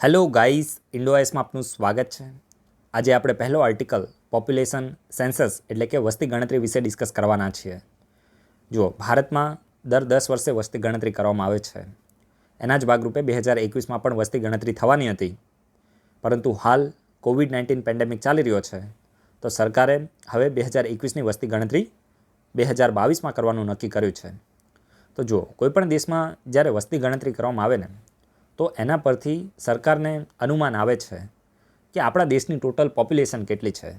Hello guys, ઇન્ડોઆઈસમાં આપનું સ્વાગત છે. આજે આપણે પહેલો આર્ટિકલ પોપ્યુલેશન સેન્સસ એટલે કે વસ્તી ગણતરી વિશે ડિસ્કસ કરવાના છીએ. જુઓ, ભારતમાં દર 10 વર્ષે વસ્તી ગણતરી કરવામાં આવે છે. એના જ ભાગરૂપે 2021માં પણ વસ્તી ગણતરી થવાની હતી, પરંતુ હાલ કોવિડ-19 પેન્ડેમિક ચાલી રહ્યો છે, તો સરકારે હવે 2021ની વસ્તી ગણતરી 2022માં કરવાનું નક્કી કર્યું છે. તો જુઓ, કોઈપણ દેશમાં જ્યારે વસ્તી ગણતરી કરવામાં આવે ને, તો એના પરથી સરકારને અનુમાન આવે છે કે આપણા દેશની ટોટલ પોપ્યુલેશન કેટલી છે.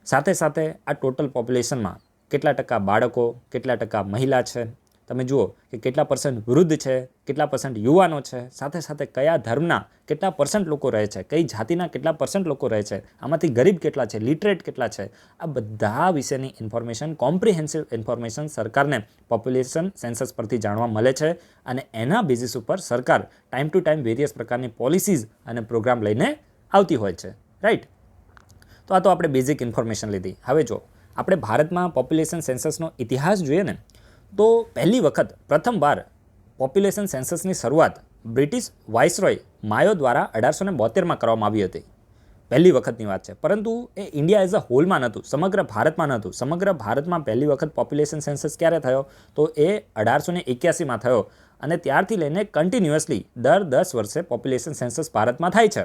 સાથે સાથે આ ટોટલ પોપ્યુલેશનમાં કેટલા ટકા બાળકો, કેટલા ટકા મહિલા છે, તમે જુઓ કે કેટલા % વૃદ્ધ છે, કેટલા % યુવાનો છે, સાથે સાથે કયા ધર્મના કેટલા % લોકો રહે છે, કઈ જાતિના કેટલા % લોકો રહે છે, આમાંથી ગરીબ કેટલા છે, લિટરેટ કેટલા છે, આ બધા વિશેની ઇન્ફોર્મેશન, કોમ્પ્રિહેન્સિવ ઇન્ફોર્મેશન સરકારને પોપ્યુલેશન સેન્સસ પરથી જાણવા મળે છે. અને એના બેઝિસ ઉપર સરકાર ટાઈમ ટુ ટાઈમ વેરિયસ પ્રકારની પોલિસીઝ અને પ્રોગ્રામ લઈને આવતી હોય છે, રાઈટ. તો આ તો આપણે બેઝિક ઇન્ફોર્મેશન લીધી. હવે જો આપણે ભારતમાં પોપ્યુલેશન સેન્સસનો ઇતિહાસ જોઈએ ને, તો પહેલી વખત પ્રથમવાર પોપ્યુલેશન સેન્સસની શરૂઆત બ્રિટિશ વાઇસરોય માયો દ્વારા 1872માં કરવામાં આવી હતી. પહેલી વખતની વાત છે, પરંતુ એ ઇન્ડિયા એઝ અ હોલમાં નહોતું, સમગ્ર ભારતમાં નહોતું. સમગ્ર ભારતમાં પહેલી વખત પોપ્યુલેશન સેન્સસ ક્યારે થયો? તો એ 1881માં થયો. અને ત્યારથી લઈને કન્ટિન્યુઅસલી દર 10 વર્ષે પોપ્યુલેશન સેન્સસ ભારતમાં થાય છે.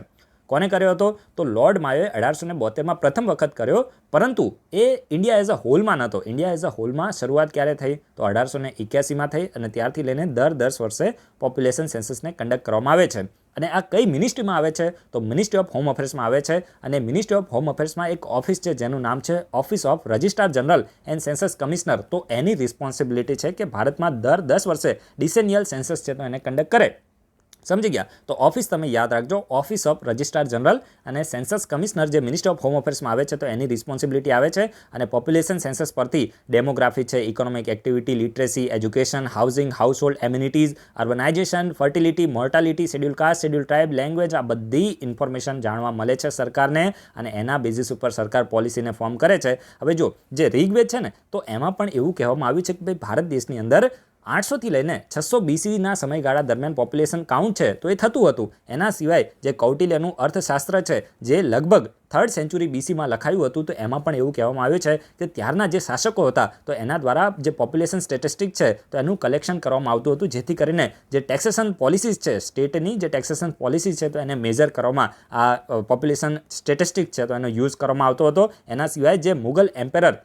કોને કર્યો હતો? તો લોર્ડ માયોએ 1872માં પ્રથમ વખત કર્યો, પરંતુ એ ઇન્ડિયા એઝ અ હોલમાં નહોતો. ઇન્ડિયા એઝ અ હોલમાં શરૂઆત ક્યારે થઈ? તો 1881માં થઈ. અને ત્યારથી લઈને દર 10 વર્ષે પોપ્યુલેશન સેન્સસને કન્ડક્ટ કરવામાં આવે છે. અને આ કઈ મિનિસ્ટ્રીમાં આવે છે? તો મિનિસ્ટ્રી ઓફ હોમ અફેર્સમાં આવે છે. અને મિનિસ્ટ્રી ઓફ હોમ અફેર્સમાં એક ઓફિસ છે જેનું નામ છે office of registrar general and census commissioner. તો એની રિસ્પોન્સિબિલિટી છે કે ભારતમાં દર 10 વર્ષે ડિસેનિયલ સેન્સસ છે તો એને કન્ડક્ટ કરે. સમજી ગયા? તો ઓફિસ તમે યાદ રાખજો, ઓફિસ ઓફ રજિસ્ટ્રાર જનરલ અને સેન્સસ કમિશનર જે મિનિસ્ટ્રી ઓફ હોમ અફેર્સમાં આવે છે, તો એની રિસ્પોન્સિબિલિટી આવે છે. અને પોપ્યુલેશન સેન્સસ પરથી ડેમોગ્રાફી છે, economic activity, literacy, education, housing, household amenities, urbanisation, fertility, mortality, schedule caste, schedule tribe, language, આ બધી ઇન્ફોર્મેશન જાણવા મળે છે સરકારને. અને એના બેઝિસ ઉપર સરકાર પોલિસીને ફોર્મ કરે છે. હવે જો જે ઋગ્વેદ છે ને, તો એમાં પણ એવું કહેવામાં આવ્યું છે કે ભાઈ ભારત દેશની અંદર 800થી લઈને 600 BCના સમયગાળા દરમિયાન પોપ્યુલેશન કાઉન્ટ છે તો એ થતું હતું. એના સિવાય જે કૌટિલ્યનું અર્થશાસ્ત્ર છે, જે લગભગ 3rd સેન્ચુરી BCમાં લખાયું હતું, તો એમાં પણ એવું કહેવામાં આવ્યું છે કે ત્યારના જે શાસકો હતા, તો એના દ્વારા જે પોપ્યુલેશન સ્ટેટિસ્ટિક છે તો એનું કલેક્શન કરવામાં આવતું હતું, જેથી કરીને જે ટેક્સેશન પોલિસીઝ છે, સ્ટેટની જે ટેક્સેશન પોલિસી છે, તો એને મેજર કરવામાં આ પોપ્યુલેશન સ્ટેટિસ્ટિક છે તો એનો યુઝ કરવામાં આવતો હતો. એના સિવાય જે મુગલ એમ્પેરર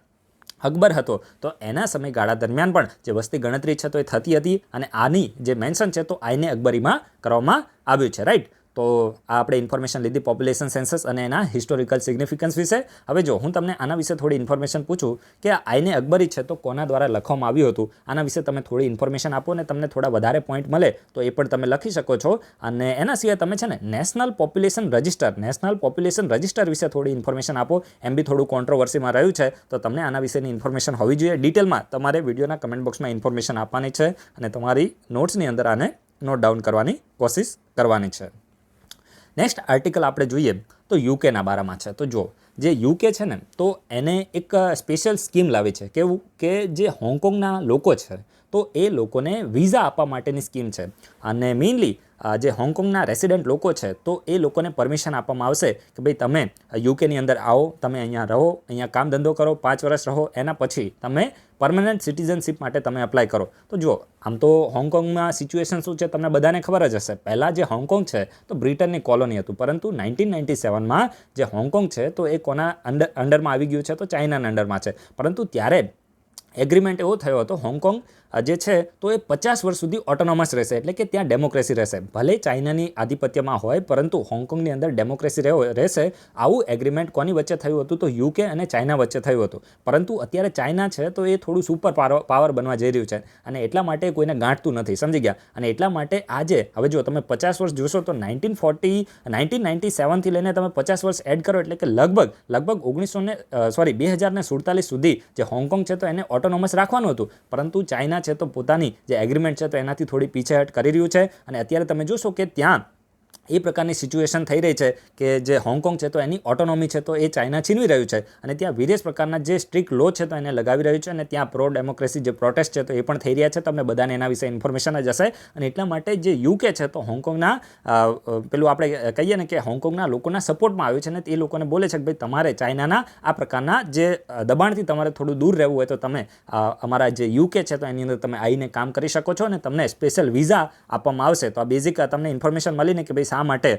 અકબર હતો, તો એના સમયગાળા દરમિયાન પણ જે વસ્તી ગણતરી છે તો એ થતી હતી. અને આની જે મેન્શન છે તો આઈને અકબરીમાં કરવામાં આવ્યું છે, રાઈટ. તો આ આપણે ઇન્ફોર્મેશન લીધી પોપ્યુલેશન સેન્સસ અને એના હિસ્ટોરિકલ સિગ્નિફિકન્સ વિશે. હવે જો હું તમને આના વિશે થોડી ઇન્ફોર્મેશન પૂછું કે આઈને અકબરી છે તો કોના દ્વારા લખવામાં આવ્યું હતું, આના વિશે તમે થોડી ઇન્ફોર્મેશન આપો ને તમને થોડા વધારે પોઈન્ટ મળે તો એ પણ તમે લખી શકો છો. અને એના સિવાય તમે છે ને નેશનલ પોપ્યુલેશન રજિસ્ટર વિશે થોડી ઇન્ફોર્મેશન આપો. એમ બી થોડું કોન્ટ્રોવર્સીમાં રહ્યું છે, તો તમને આના વિશેની ઇન્ફોર્મેશન હોવી જોઈએ. ડિટેલમાં તમારે વિડીયોના કમેન્ટ બોક્સમાં ઇન્ફોર્મેશન આપવાની છે અને તમારી નોટ્સની અંદર આને નોટ ડાઉન કરવાની કોશિશ કરવાની છે. નેક્સ્ટ આર્ટિકલ આપણે જોઈએ તો યુકેના બારામાં છે. તો જો જે યુકે છે ને, તો એને એક સ્પેશિયલ સ્કીમ લાવી છે. કેવું કે જે હોંગકોંગના લોકો છે તો એ લોકોને વિઝા આપવા માટેની સ્કીમ છે. અને મેઇનલી જે હોંગકોંગના રેસિડેન્ટ લોકો છે તો એ લોકોને પરમિશન આપવામાં આવશે કે ભાઈ તમે યુકેની અંદર આવો, તમે અહીંયા રહો, અહીંયા કામ ધંધો કરો, 5 વર્ષ રહો, એના પછી તમે પરમનન્ટ સિટીઝનશીપ માટે તમે અપ્લાય કરો. તો જુઓ, આમ તો હોંગકોંગમાં સિચ્યુએશન શું છે તમને બધાને ખબર જ હશે. પહેલાં જે હોંગકોંગ છે તો બ્રિટનની કોલોની હતું, પરંતુ 1997માં જે હોંગકોંગ છે તો એ કોના અંડરમાં આવી ગયું છે? તો ચાઇનાના અંડરમાં છે. પરંતુ ત્યારે એગ્રીમેન્ટ એવો થયો હતો, હોંગકોંગ જે છે તો એ 50 વર્ષ સુધી ઓટોનોમસ રહેશે, એટલે કે ત્યાં ડેમોક્રેસી રહેશે. ભલે ચાઇનાની આધિપત્યમાં હોય, પરંતુ હોંગકોંગની અંદર ડેમોક્રેસી રહેશે. આવું એગ્રીમેન્ટ કોની વચ્ચે થયું હતું? તો યુકે અને ચાઇના વચ્ચે થયું હતું. પરંતુ અત્યારે ચાઇના છે તો એ થોડું સુપર પાવર બનવા જઈ રહ્યું છે અને એટલા માટે કોઈને ગાંઠતું નથી, સમજી ગયા? અને એટલા માટે આજે હવે જો તમે 50 વર્ષ જોશો તો 1997થી લઈને તમે 50 વર્ષ એડ કરો એટલે કે લગભગ 2047 સુધી જે હોંગકોંગ છે તો એને ઓટોનોમસ રાખવાનું હતું. પરંતુ ચાઇના છે તો પોતાની જે એગ્રીમેન્ટ છે તો એનાથી થોડી પીછેહટ કરી રહ્યું છે. અને અત્યારે તમે જોશો કે ત્યાં એ પ્રકારની સિચ્યુએશન થઈ રહી છે કે જે હોંગકોંગ છે તો એની ઓટોનોમી છે તો એ ચાઇના છીનવી રહ્યું છે અને ત્યાં વિદેશ પ્રકારના જે સ્ટ્રિક્ટ લો છે તો એને લગાવી રહ્યું છે અને ત્યાં પ્રો ડેમોક્રેસી જે પ્રોટેસ્ટ છે તો એ પણ થઈ રહ્યા છે. તમને બધાને એના વિશે ઇન્ફોર્મેશન જ હશે અને એટલા માટે જે યુકે છે તો હોંગકોંગના પેલું આપણે કહીએ ને કે હોંગકોંગના લોકોના સપોર્ટમાં આવ્યું છે અને એ લોકોને બોલે છે કે ભાઈ તમારે ચાઇનાના આ પ્રકારના જે દબાણથી તમારે થોડું દૂર રહેવું હોય તો તમે અમારા જે યુકે છે તો એની અંદર તમે આવીને કામ કરી શકો છો અને તમને સ્પેશિયલ વિઝા આપવામાં આવશે. તો આ બેઝિક તમને ઇન્ફોર્મેશન મળીને કે ભાઈ શા માટે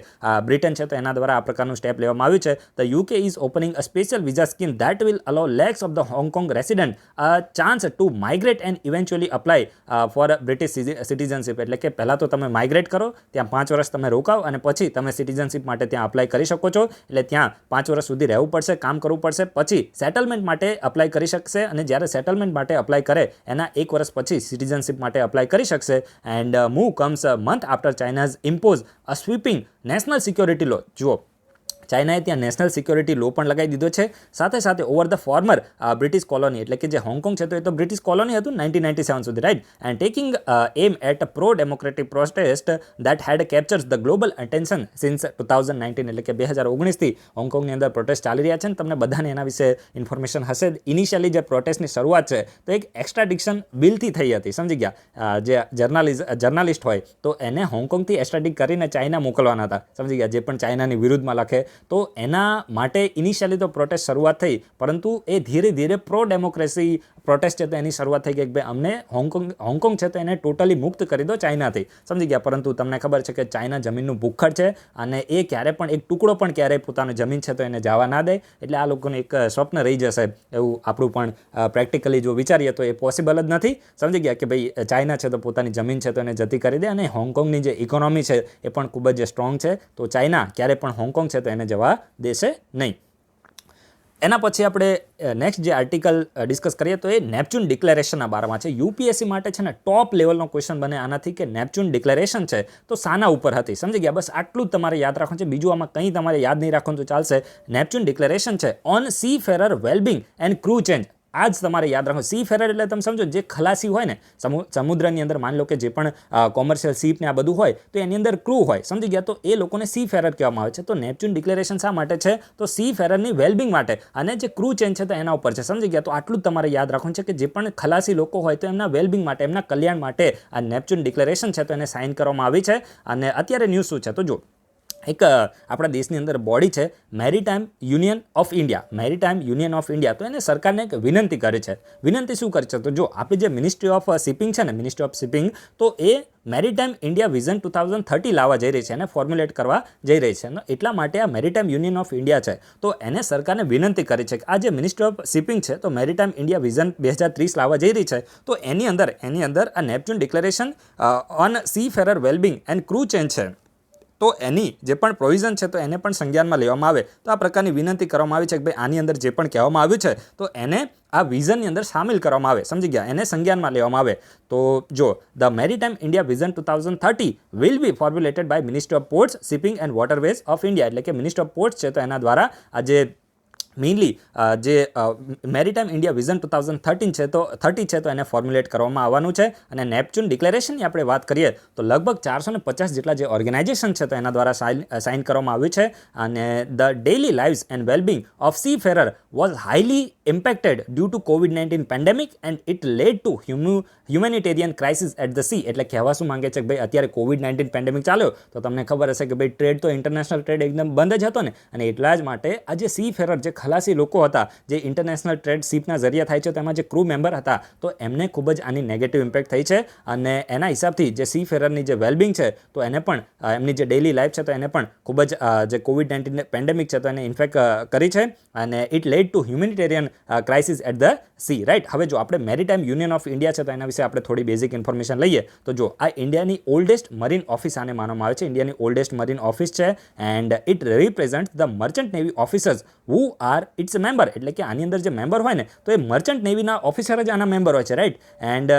બ્રિટન છે તો એના દ્વારા આ પ્રકારનું સ્ટેપ લેવામાં આવ્યું છે. The UK is opening a special visa scheme that will allow lakhs of the Hong Kong resident a chance to migrate and eventually apply for British citizenship. એટલે કે પહેલાં તો તમે માઇગ્રેટ કરો, ત્યાં 5 વર્ષ તમે રોકાવ અને પછી તમે સિટીઝનશીપ માટે ત્યાં અપ્લાય કરી શકો છો. એટલે ત્યાં 5 વર્ષ સુધી રહેવું પડશે, કામ કરવું પડશે, પછી સેટલમેન્ટ માટે અપ્લાય કરી શકશે અને જ્યારે સેટલમેન્ટ માટે અપ્લાય કરે એના 1 વર્ષ પછી સિટીઝનશીપ માટે અપ્લાય કરી શકશે. And move comes month after China's impose a sweeping national security law. જુઓ, ચાઇનાએ ત્યાં નેશનલ સિક્યોરિટી લો પણ લગાવી દીધો છે. સાથે સાથે over the former British colony, એટલે કે જે હોંગકોંગ છે તો એ તો બ્રિટિશ કોલોની હતું 1997 સુધી, right. And taking aim at pro democratic protest that had captures the global attention since 2019. એટલે કે 2019થી હોંગકોંગની અંદર પ્રોટેસ્ટ ચાલી રહ્યા છે અને તમને બધાને એના વિશે ઇન્ફોર્મેશન હશે. ઇનિશિયલી જે પ્રોટેસ્ટની શરૂઆત છે તો એક એક્સ્ટ્રાડિક્શન બિલથી થઈ હતી, સમજી ગયા. જે જર્નાલિસ્ટ હોય તો એને હોંગકોંગથી એક્સ્ટ્રાડિક્ટ કરીને ચાઇના મોકલવાના હતા, સમજી ગયા, જે પણ ચાઇનાની વિરુદ્ધમાં લખે. તો એના માટે ઇનિશિયલી તો પ્રોટેસ્ટ શરૂઆત થઈ, પરંતુ એ ધીરે ધીરે પ્રો ડેમોક્રેસી પ્રોટેસ્ટ છે તો એની શરૂઆત થઈ ગઈ કે ભાઈ અમને હોંગકોંગ છે તો એને ટોટલી મુક્ત કરી દો ચાઇનાથી, સમજી ગયા. પરંતુ તમને ખબર છે કે ચાઇના જમીનનું ભૂખડ છે અને એ ક્યારે પણ એક ટુકડો પણ ક્યારેય પોતાની જમીન છે તો એને જવા ના દે. એટલે આ લોકોને એક સ્વપ્ન રહી જશે એવું આપણું પણ પ્રેક્ટિકલી જો વિચારીએ તો એ પોસિબલ જ નથી, સમજી ગયા, કે ભાઈ ચાઇના છે તો પોતાની જમીન છે તો એને જતી કરી દે. અને હોંગકોંગની જે ઇકોનોમી છે એ પણ ખૂબ જ સ્ટ્રોંગ છે, તો ચાઇના ક્યારે પણ હોંગકોંગ છે તો એને જવા દેશે નહીં. એના પછી આપણે નેક્સ્ટ જે આર્ટિકલ ડિસ્કસ કરીએ તો એ નેપચ્યુન ડિક્લેરેશનના બારામાં છે. યુપીએસસી માટે છે ને ટોપ લેવલનો ક્વેશ્ચન બને આનાથી કે નેપચ્યુન ડિક્લેરેશન છે તો સાના ઉપર હતી, સમજી ગયા. બસ આટલું જ તમારે યાદ રાખવાનું છે, બીજું આમાં કંઈ તમારે યાદ નહીં રાખવાનું તો ચાલશે. નેપચ્યુન ડિક્લેરેશન છે on C farer wellbeing and crew change. આ જ તમારે યાદ રાખો. સી ફેરર એટલે તમે સમજો જે ખલાસી હોય ને સમુદ્રની અંદર, માની લો કે જે પણ કોમર્શિયલ શિપ ને આ બધું હોય તો એની અંદર ક્રૂ હોય, સમજી ગયા, તો એ લોકોને સી ફેરર કહેવામાં આવે છે. તો નેપચ્યુન ડિક્લેરેશન શા માટે છે તો સી ફેરરની વેલબિંગ માટે, અને જે ક્રૂ ચેન્જ છે તો એના ઉપર છે, સમજી ગયા. તો આટલું જ તમારે યાદ રાખવાનું છે કે જે પણ ખલાસી લોકો હોય તો એમના વેલબિંગ માટે, એમના કલ્યાણ માટે આ નેપચ્યુન ડિક્લેરેશન છે તો એને સાઇન કરવામાં આવી છે. અને અત્યારે ન્યૂઝ શું છે તો જો, એક આપણા દેશની અંદર બોડી છે maritime union of India, maritime union of India, તો એને સરકારને એક વિનંતી કરી છે. વિનંતી શું કરી છે તો જો આપણી જે મિનિસ્ટ્રી ઓફ શિપિંગ છે ને, મિનિસ્ટ્રી ઓફ શિપિંગ, તો એ મેરીટાઈમ ઇન્ડિયા વિઝન 2030 લાવવા જઈ રહી છે અને ફોર્મ્યુલેટ કરવા જઈ રહી છે. એટલા માટે આ મેરીટાઈમ યુનિયન ઓફ ઇન્ડિયા છે તો એને સરકારને વિનંતી કરી છે કે આ જે મિનિસ્ટ્રી ઓફ શિપિંગ છે તો મેરીટાઈમ ઇન્ડિયા વિઝન 2030 લાવવા જઈ રહી છે તો એની અંદર આ Neptune declaration on C farer wellbeing and crew change છે તો એની જે પણ પ્રોવિઝન છે તો એને પણ સંજ્ઞાનમાં લેવામાં આવે. તો આ પ્રકારની વિનંતી કરવામાં આવી છે કે ભાઈ આની અંદર જે પણ કહેવામાં આવ્યું છે તો એને આ વિઝનની અંદર સામેલ કરવામાં આવે, સમજી ગયા, એને સંજ્ઞાનમાં લેવામાં આવે. તો જો the maritime India vision 2030 will be formulated by ministry of ports, shipping and waterways of India. એટલે કે મિનિસ્ટ્રી ઓફ પોર્ટ્સ છે તો એના દ્વારા આ જે મેઇનલી જે મેરીટાઈમ ઇન્ડિયા વિઝન 2030 છે તો એને ફોર્મ્યુલેટ કરવામાં આવવાનું છે. અને નેપચ્યુન ડિક્લેરેશનની આપણે વાત કરીએ તો લગભગ 450 જેટલા જે ઓર્ગેનાઇઝેશન છે તો એના દ્વારા સાઇન કરવામાં આવ્યું છે. અને the daily lives and wellbeing of seafarer was highly impacted due to COVID-19 pandemic and it led to humanitarian crisis at the sea. એટલે કહેવા શું માંગે છે કે ભાઈ અત્યારે COVID-19 પેન્ડેમિક ચાલ્યો તો તમને ખબર હશે કે ભાઈ ટ્રેડ તો ઇન્ટરનેશનલ ટ્રેડ એકદમ બંધ જ હતો ને, અને એટલા જ માટે આ જે સી ફેરર જે ખલાસી લોકો હતા, જે ઇન્ટરનેશનલ ટ્રેડ શિપના જરિયા થાય છે તેમાં જે ક્રૂ મેમ્બર હતા તો એમને ખૂબ જ આની નેગેટિવ ઇમ્પેક્ટ થઈ છે. અને એના હિસાબથી જે સી ફેરરની જે વેલબિંગ છે તો એને પણ એમની જે ડેઇલી લાઈફ છે તો એને પણ ખૂબ જ જે COVID-19 પેન્ડેમિક છે તો એને ઇન્ફેક્ટ કરી છે. અને it led to humanitarian crisis at the sea, right. હવે જો આપણે મેરીટાઈમ યુનિયન ઓફ ઇન્ડિયા છે તો એના વિશે આપણે થોડી બેઝિક ઇન્ફોર્મેશન લઈએ તો જો આ ઇન્ડિયાની ઓલ્ડેસ્ટ મરીન ઓફિસ આને માનવામાં આવે છે, ઇન્ડિયાની ઓલ્ડેસ્ટ મરીન ઓફિસ છે. And it represent the merchant navy officers who are its member. એટલે કે આની અંદર જે મેમ્બર હોય ને તો એ મર્ચન્ટ નેવીના ઓફિસર જ આના મેમ્બર હોય છે, right. And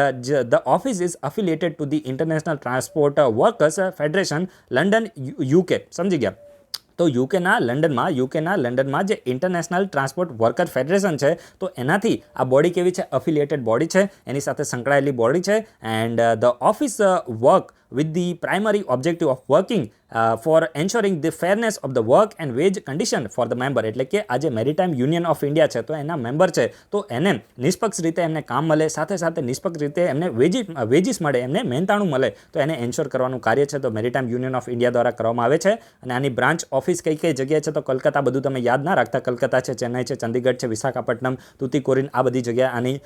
the office is affiliated to the international transport workers federation London UK, સમજી ગયા. તો યુકેના લંડનમાં જે ઇન્ટરનેશનલ ટ્રાન્સપોર્ટ વર્કર ફેડરેશન છે તો એનાથી આ બોડી કેવી છે, અફિલિએટેડ બોડી છે, એની સાથે સંકળાયેલી બોડી છે. And the office work with the primary objective of working for ensuring the fairness of the work and wage condition for the member. એટલે કે આ જે મેરીટાઈમ યુનિયન ઓફ ઇન્ડિયા છે તો એના મેમ્બર છે તો એને નિષ્પક્ષ રીતે એમને કામ મળે, સાથે સાથે નિષ્પક્ષ રીતે એમને વેજીસ મળે, એમને મહેનતાણું મળે, તો એને એન્શ્યોર કરવાનું કાર્ય છે તો મેરીટાઈમ યુનિયન ઓફ ઇન્ડિયા દ્વારા કરવામાં આવે છે. અને આની બ્રાન્ચ ઓફિસ કઈ કઈ જગ્યાએ છે તો કલકત્તા, બધું તમે યાદ ના રાખતા, કલકત્તા છે, ચેન્નાઈ છે, ચંદીગઢ છે, વિશાખાપટ્ટનમ, તુતીકોરીન, આ બધી જગ્યાએ આની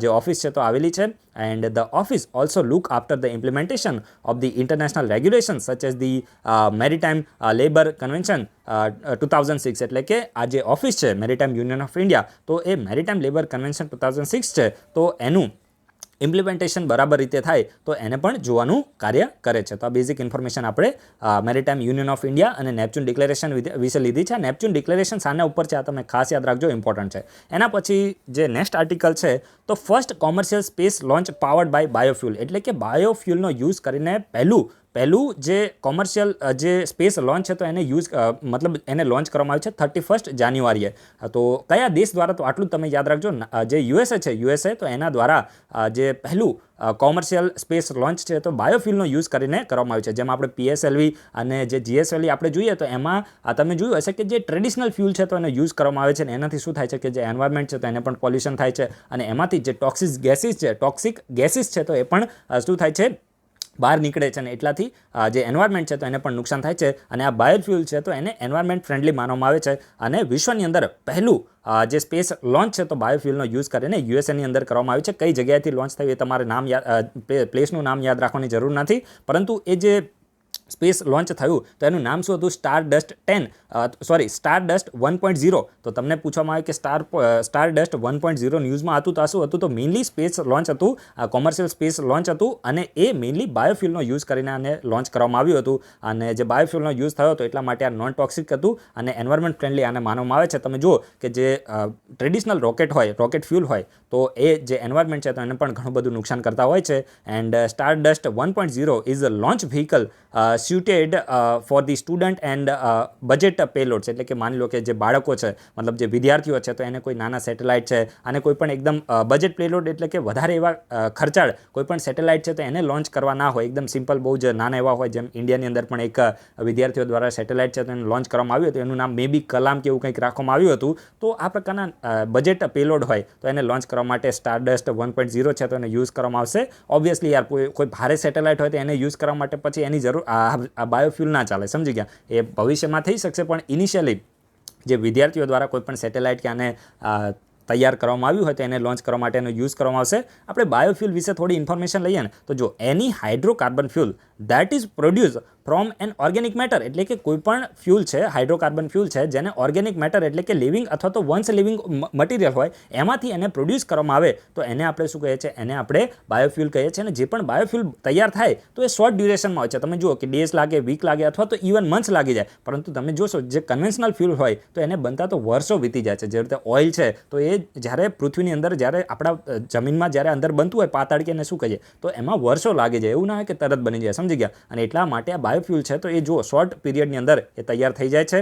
જે ઓફિસ છે તો આવેલી છે. And the office also look after the implementation of the international regulations such as the Maritime Labour Convention 2006. એટલે કે આ જે ઓફિસ છે મેરીટાઈમ યુનિયન ઓફ ઇન્ડિયા તો એ મેરીટાઈમ લેબર કન્વેન્શન 2006 છે તો એનું ઇમ્પ્લિમેન્ટેશન બરાબર રીતે થાય તો એને પણ જોવાનું કાર્ય કરે છે. તો આ બેઝિક ઇન્ફોર્મેશન આપણે મેરીટાઈમ યુનિયન ઓફ ઇન્ડિયા અને નેપચ્યુન ડિક્લેરેશન વિશે લીધી છે. નેપચ્યુન ડિક્લેરેશન સાના ઉપર છે આ તમે ખાસ યાદ રાખજો, ઇમ્પોર્ટન્ટ છે. એના પછી જે નેક્સ્ટ આર્ટિકલ છે તો first commercial space launch powered by biofuel. એટલે કે બાયોફ્યુલનો યુઝ કરીને પહેલું જે કોમર્શિયલ જે સ્પેસ લોન્ચ છે તો એને મતલબ એને લોન્ચ કરવામાં આવ્યું છે 31 જાન્યુઆરીએ. તો કયા દેશ દ્વારા, તો આટલું તમે યાદ રાખજો, જે યુએસએ છે, યુએસએ તો એના દ્વારા જે પહેલું કોમર્શિયલ સ્પેસ લોન્ચ છે તો બાયોફ્યુલનો યુઝ કરીને કરવામાં આવ્યું છે. જેમાં આપણે પીએસએલવી અને જે જીએસએલવી આપણે જોઈએ તો એમાં તમે જોયું હશે કે જે ટ્રેડિશનલ ફ્યુલ છે તો એને યુઝ કરવામાં આવે છે અને એનાથી શું થાય છે કે જે એન્વાયરમેન્ટ છે તો એને પણ પોલ્યુશન થાય છે અને એમાંથી જે ટોક્સિક ગેસીસ છે તો એ પણ શું થાય છે, બહાર નીકળે છે અને એટલાથી જે એન્વાયરમેન્ટ છે તો એને પણ નુકસાન થાય છે. અને આ બાયોફ્યુલ છે તો એને એન્વાયરમેન્ટ ફ્રેન્ડલી માનવામાં આવે છે અને વિશ્વની અંદર પહેલું જે સ્પેસ લોન્ચ છે તો બાયોફ્યુલનો યુઝ કરીને યુએસએની અંદર કરવામાં આવ્યું છે. કઈ જગ્યાએથી લોન્ચ થયું એ તમારે નામ પ્લેસનું નામ યાદ રાખવાની જરૂર નથી, પરંતુ એ જે સ્પેસ લોન્ચ થયું તો એનું નામ શું હતું, સ્ટારડસ્ટ 1.0. તો તમને પૂછવામાં આવે કે સ્ટારડસ્ટ 1.0 ન્યૂઝમાં હતું તો શું હતું, તો મેઇનલી સ્પેસ લોન્ચ હતું, કોમર્શિયલ સ્પેસ લોન્ચ હતું અને એ મેઇનલી બાયોફ્યુલનો યુઝ કરીને આને લોન્ચ કરવામાં આવ્યું હતું. અને જે બાયોફ્યુલનો યુઝ થયો હતો એટલા માટે આ નોન ટોક્સિક હતું અને એન્વાયરમેન્ટ ફ્રેન્ડલી આને માનવામાં આવે છે. તમે જુઓ કે જે ટ્રેડિશનલ રોકેટ ફ્યુલ હોય તો એ જે એન્વાયરમેન્ટ છે તો એને પણ ઘણું બધું નુકસાન કરતા હોય છે. And Stardust 1.0 is a launch vehicle suited for the student and budget payloads. એટલે કે માની લો કે જે બાળકો છે, મતલબ જે વિદ્યાર્થીઓ છે તો એને કોઈ નાના સેટેલાઇટ છે અને કોઈ પણ એકદમ બજેટ પેલોડ એટલે કે વધારે એવા ખર્ચાળ કોઈ પણ સેટેલાઇટ છે તો એને લોન્ચ કરવા ના હોય, એકદમ સિમ્પલ, બહુ જ નાના એવા હોય. જેમ ઇન્ડિયાની અંદર પણ એક વિદ્યાર્થીઓ દ્વારા સેટેલાઇટ છે તો એને લોન્ચ કરવામાં આવ્યું હતું, એનું નામ મે બી કલામ કે એવું કંઈક રાખવામાં આવ્યું હતું. તો આ પ્રકારના બજેટ પેલોડ હોય તો એને લોન્ચ કરવા માટે સ્ટારડસ્ટ 1.0 છે તો એને યુઝ કરવામાં આવશે. ઓબ્વિયસલી યાર કોઈ ભારે સેટેલાઇટ હોય તો એને યુઝ કરવા માટે પછી એની જરૂર આ બાયોફ્યુલ ના ચાલે, સમજી ગયા. એ ભવિષ્યમાં થઈ શકશે પણ ઇનિશિયલી જે વિદ્યાર્થીઓ દ્વારા કોઈ પણ સેટેલાઇટ કે આને તૈયાર કરવામાં આવ્યું હોય તો એને લોન્ચ કરવા માટે એનો યુઝ કરવામાં આવશે. આપણે બાયોફ્યુલ વિશે થોડી ઇન્ફોર્મેશન લઈએ ને તો જો any hydrocarbon fuel that is produce from an organic matter. એટલે કે કોઈ પણ ફ્યુલ છે, હાઇડ્રોકાર્બન ફ્યુલ છે જેને ઓર્ગેનિક મેટર એટલે કે લિવિંગ અથવા તો વન્સ લિવિંગ મટીરિયલ હોય એમાંથી એને પ્રોડ્યુસ કરવામાં આવે તો એને આપણે શું કહીએ છીએ, એને આપણે બાયોફ્યુલ કહીએ છીએ. અને જે પણ બાયોફ્યુલ તૈયાર થાય તો એ શોર્ટ ડ્યુરેશનમાં હોય છે. તમે જુઓ કે ડેઝ લાગે, વીક લાગે અથવા તો ઇવન મંથ્સ લાગી જાય, પરંતુ તમે જોશો જે કન્વેન્શનલ ફ્યુલ હોય તો એને બનતા તો વર્ષો વીતી જાય છે. જે રીતે ઓઇલ છે તો એ જ્યારે પૃથ્વીની અંદર, જ્યારે આપણા જમીનમાં જ્યારે અંદર બનતું હોય પાતાળ કે એને શું કહીએ તો એમાં વર્ષો લાગી જાય, એવું ના હોય કે તરત બની જાય, સમજી ગયા. અને એટલા માટે આ બાયોફ્યુલ છે તો એ જો શોર્ટ પીરિયડની અંદર એ તૈયાર થઈ જાય છે.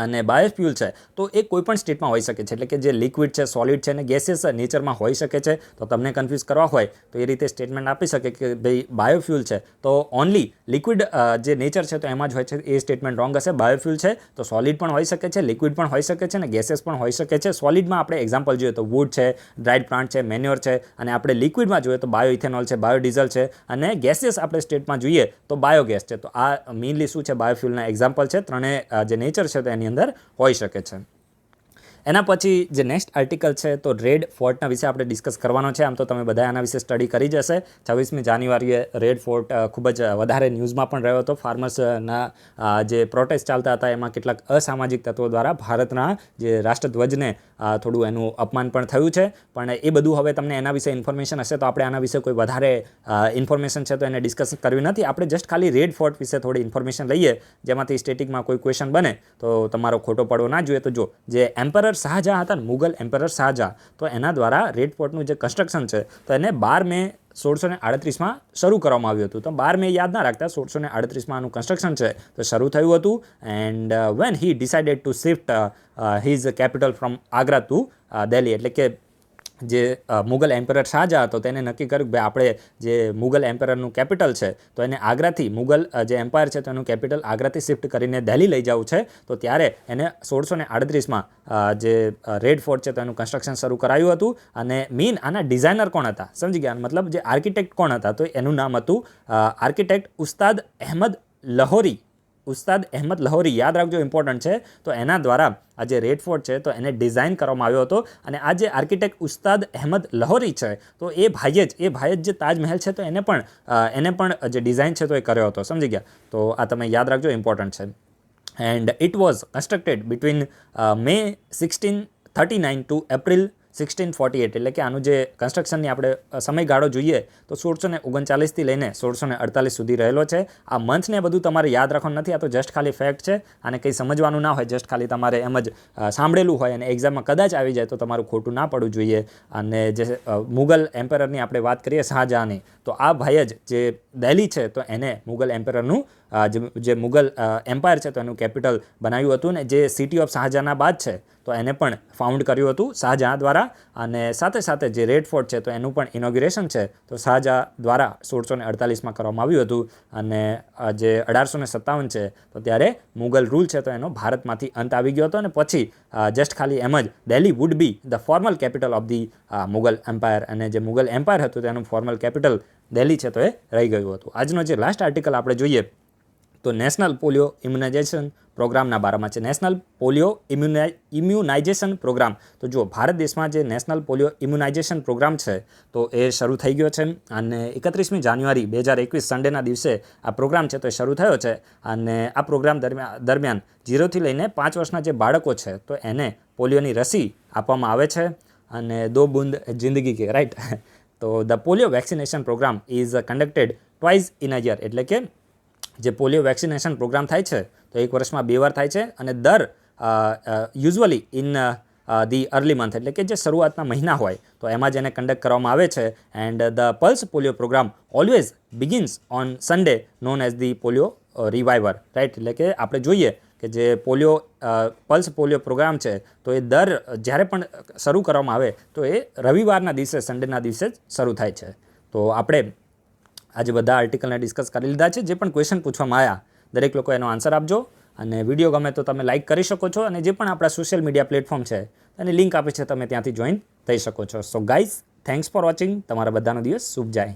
અને બાયોફ્યુલ છે તો એ કોઈ પણ સ્ટેટમાં હોઈ શકે છે, એટલે કે જે લિક્વિડ છે, સોલિડ છે અને ગેસિયસ નેચરમાં હોઈ શકે છે. તો તમને કન્ફ્યુઝ કરવા હોય તો એ રીતે સ્ટેટમેન્ટ આપી શકે કે ભાઈ બાયોફ્યુલ છે તો ઓનલી લિક્વિડ જે નેચર છે તો એમાં જ હોય છે, એ સ્ટેટમેન્ટ રોંગ હશે. બાયોફ્યુલ છે તો સોલિડ પણ હોઈ શકે છે, લિક્વિડ પણ હોઈ શકે છે અને ગેસિયસ પણ હોઈ શકે છે. સોલિડમાં આપણે એક્ઝામ્પલ જોઈએ તો વુડ છે, ડ્રાઈડ પ્લાન્ટ છે, મેન્યોર છે. અને આપણે લિક્વિડમાં જોઈએ તો બાયોઇથેનોલ છે, બાયોડીઝલ છે. અને ગેસિયસ આપણે સ્ટેટમાં જોઈએ તો બાયોગેસ છે. તો આ મેઇનલી શું છે, બાયોફ્યુલના એક્ઝામ્પલ છે. ત્રણેય જે નેચર છે તો એની અંદર હોઈ શકે છે. એના પછી જે નેક્સ્ટ આર્ટિકલ છે તો રેડ ફોર્ટના વિશે આપણે ડિસ્કસ કરવાનો છે. આમ તો તમે બધા આના વિશે સ્ટડી કરી જશે. 26મી જાન્યુઆરીએ રેડ ફોર્ટ ખૂબ જ વધારે ન્યૂઝમાં પણ રહ્યો હતો. ફાર્મર્સના જે પ્રોટેસ્ટ ચાલતા હતા એમાં કેટલાક અસામાજિક તત્વો દ્વારા ભારતના જે રાષ્ટ્રધ્વજને થોડું એનું અપમાન પણ થયું છે. પણ એ બધું હવે તમને એના વિશે ઇન્ફોર્મેશન હશે તો આપણે આના વિશે કોઈ વધારે ઇન્ફોર્મેશન છે તો એને ડિસ્કસ કરવી નથી. આપણે જસ્ટ ખાલી રેડ ફોર્ટ વિશે થોડી ઇન્ફોર્મેશન લઈએ જેમાંથી સ્ટેટિકમાં કોઈ ક્વેશ્ચન બને તો તમારો ખોટો પડવો ના જોઈએ. તો જો જે એમ્પરર શાહજહાં હતા ને, મુગલ એમ્પરર શાહજહાં, તો એના દ્વારા રેડ ફોર્ટનું જે કન્સ્ટ્રક્શન છે તો એને 12 મે 1638માં શરૂ કરવામાં આવ્યું હતું. તો 12 મે યાદ ના રાખતા, 1638માં આનું કન્સ્ટ્રક્શન છે તો શરૂ થયું હતું. And when he decided to shift his capital from Agra to Delhi. એટલે કે જે મુગલ એમ્પરર શાહજહાં હતો તેને નક્કી કર્યું કે ભાઈ આપણે જે મુગલ એમ્પરરનું કેપિટલ છે તો એને આગ્રાથી મુગલ જે એમ્પાયર છે તો એનું કેપિટલ આગ્રાથી શિફ્ટ કરીને દિલ્હી લઈ જવું છે. તો ત્યારે એને 1638માં જે રેડ ફોર્ટ છે તો એનું કન્સ્ટ્રક્શન શરૂ કરાયું હતું. અને મેઇન આના ડિઝાઇનર કોણ હતા સમજી ગયા, મતલબ જે આર્કિટેક્ટ કોણ હતા તો એનું નામ હતું આર્કિટેક્ટ ઉસ્તાદ અહેમદ લાહોરી. ઉસ્તાદ અહેમદ લાહોરી યાદ રાખજો, ઇમ્પોર્ટન્ટ છે. તો એના દ્વારા આ જે રેડ ફોર્ટ છે તો એને ડિઝાઇન કરવામાં આવ્યો હતો. અને આ જે આર્કિટેક્ટ ઉસ્તાદ અહેમદ લાહોરી છે તો એ ભાઈએ જ જે તાજમહેલ છે તો એને પણ જે ડિઝાઇન છે તો એ કર્યો હતો, સમજી ગયા. તો આ તમે યાદ રાખજો, ઇમ્પોર્ટન્ટ છે. And it was constructed between May 1639 to April 1648. એટલે કે આનું જે કન્સ્ટ્રક્શનની આપણે સમયગાળો જોઈએ તો 1639થી લઈને 1648 સુધી રહેલો છે. આ મંથને બધું તમારે યાદ રાખવાનું નથી, આ તો જસ્ટ ખાલી ફેક્ટ છે. આને કંઈ સમજવાનું ના હોય, જસ્ટ ખાલી તમારે એમ જ સાંભળેલું હોય અને એક્ઝામમાં કદાચ આવી જાય તો તમારું ખોટું ના પડવું જોઈએ. અને જે મુગલ એમ્પરરની આપણે વાત કરીએ શાહજહાંની, તો આ ભાઈ જ જે દિલ્હી છે તો એને મુગલ એમ્પરરનું જે મુગલ એમ્પાયર છે તો એનું કેપિટલ બનાવ્યું હતું. ને જે સિટી ઓફ શાહજહાનાબાદ છે તો એને પણ ફાઉન્ડ કર્યું હતું શાહજહાં દ્વારા. અને સાથે સાથે જે રેડ ફોર્ટ છે તો એનું પણ ઇનોગ્રેશન છે તો શાહજહાં દ્વારા 1648માં કરવામાં આવ્યું હતું. અને જે 1857 છે તો ત્યારે મુગલ રૂલ છે તો એનો ભારતમાંથી અંત આવી ગયો હતો. અને પછી જસ્ટ ખાલી એમ જ Delhi would be the formal capital of the Mughal empire. અને જે મુગલ એમ્પાયર હતું તેનું ફોર્મલ કેપિટલ દિલ્હી છે તો એ રહી ગયું હતું. આજનો જે લાસ્ટ આર્ટિકલ આપણે જોઈએ તો નેશનલ પોલિયો ઇમ્યુનાઇઝેશન પ્રોગ્રામના બારામાં છે. National polio immunization program. તો જુઓ, ભારત દેશમાં જે નેશનલ પોલિયો ઇમ્યુનાઇઝેશન પ્રોગ્રામ છે તો એ શરૂ થઈ ગયો છે. અને 31મી જાન્યુઆરી 2021 સન્ડેના દિવસે આ પ્રોગ્રામ છે તો એ શરૂ થયો છે. અને આ પ્રોગ્રામ દરમિયાન 0થી લઈને 5 વર્ષના જે બાળકો છે તો એને પોલિયોની રસી આપવામાં આવે છે. અને 2 બૂંદ જિંદગી કે, રાઈટ. તો the polio vaccination program is conducted twice in a year. એટલે કે જે પોલિયો વેક્સિનેશન પ્રોગ્રામ થાય છે તો 1 વર્ષમાં 2 વાર થાય છે. અને usually in the early month, એટલે કે જે શરૂઆતના મહિના હોય તો એમાં જ એને કન્ડક્ટ કરવામાં આવે છે. And the pulse polio program always begins on Sunday known as the polio reviver, right. એટલે કે આપણે જોઈએ કે જે પલ્સ પોલિયો પ્રોગ્રામ છે તો એ જ્યારે પણ શરૂ કરવામાં આવે તો એ રવિવારના દિવસે, સન્ડેના દિવસે જ શરૂ થાય છે. તો આપણે આજે બધા આર્ટિકલને ડિસ્કસ કરી લીધા છે. જે પણ ક્વેશ્ચન પૂછવામાં આવ્યા દરેક લોકો એનો આન્સર આપજો. અને વિડીયો ગમે તો તમે લાઇક કરી શકો છો. અને જે પણ આપણા સોશિયલ મીડિયા પ્લેટફોર્મ છે એની લિંક આપી છે, તમે ત્યાંથી જોઈન થઈ શકો છો. So guys, thanks for watching. તમારા બધાનો દિવસ શુભ જાય.